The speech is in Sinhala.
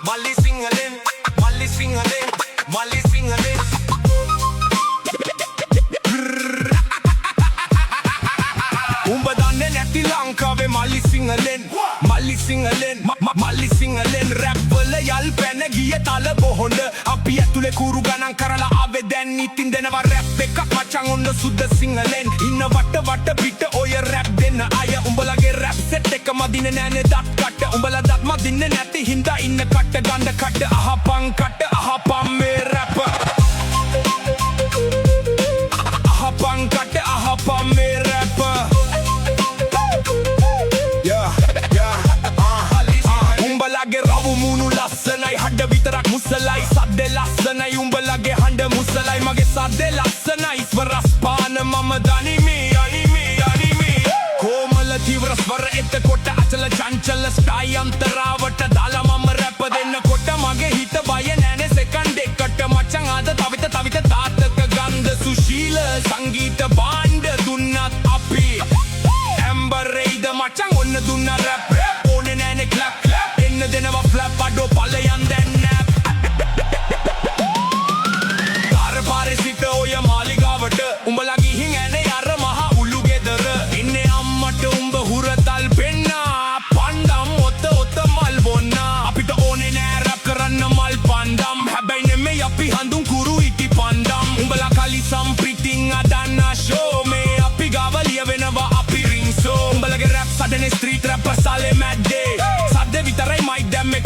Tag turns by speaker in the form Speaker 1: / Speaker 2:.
Speaker 1: Mali singling, Mali singling, Mali singling. උඹ දන්නේ නැති ලංකාවේ මල්ලි සිංහලෙන් මල්ලි සිංහලෙන් මල්ලි සිංහලෙන් රැප් වල යල් පැන ගිය තල බොහොඳ අපි ඇතුලේ කුරු ගණන් කරලා ආවේ දැන් ඉතින් දෙනවා රැප් එකක් මචං ඔන්න සුද්ද සිංහලෙන් ඉන්න වට පිට ඔය රැප් දෙන්න අය උඹලගේ රැප් සෙට් එක මදින්නේ නැනේ දත් කට උඹලා දත් මදින්නේ නැති හින්දා ඉන්න කට ගන්න කට අහපන් මේ රැප් අහපන් කට අහපන් මේ රැප් උඹලගේ රවු මුණු ලස්සනයි හඩ විතරක් මුසලයි සද්දේ ලස්සනයි උඹලගේ හඬ මුසලයි මගේ සද්දේ ලස්සනයි ස්වරස් පාන මම දනිමි කොමල තීව්‍ර ස්වර එතකොට අචල චංචල ස්ටයි අන්තරාවට දාලා මම රැප් දෙන්නකොට මගේ හිත බය නැනේ සෙකන්ඩ් එකට මචං ආද තවිත තාත්තක ගන්ධ සුශීල සංගීත බාණ්ඩ දුන්නත් අපි ඇම්බරේද මචං ඔන්න දුන්න රැප් ඕනේ නැනේ ක්ලැප් එන්න දෙනවා ෆ්ලැප් අඩෝ පලයන් දැන් නැප් පාරේ සිට ඔය මාලිගාවට උඹලා ගිහින් ඇනේ අර මහ උළු ගෙදර ඉන්නේ අම්මට උඹ හුරතල් පෙන්නා පණ්ඩම් ඔත මල් බොන්නා අපිට ඕනේ නෑ රැප් කරන්න මල් පණ්ඩම් හැබැයි නෙමෙයි අපි හඳුන් කුරු ඉටි පණ්ඩම් උඹලා කලිසම් පිටින් අදන්නා ෂෝ මේ අපි ගාව ලියවෙනවා අපි රින්සෝ උඹලගේ රැප් සදනේ ස්ට්‍රීට් රැප් සාලේ මැද්දේ සද්ද විතරයි මයික් දැම්මේ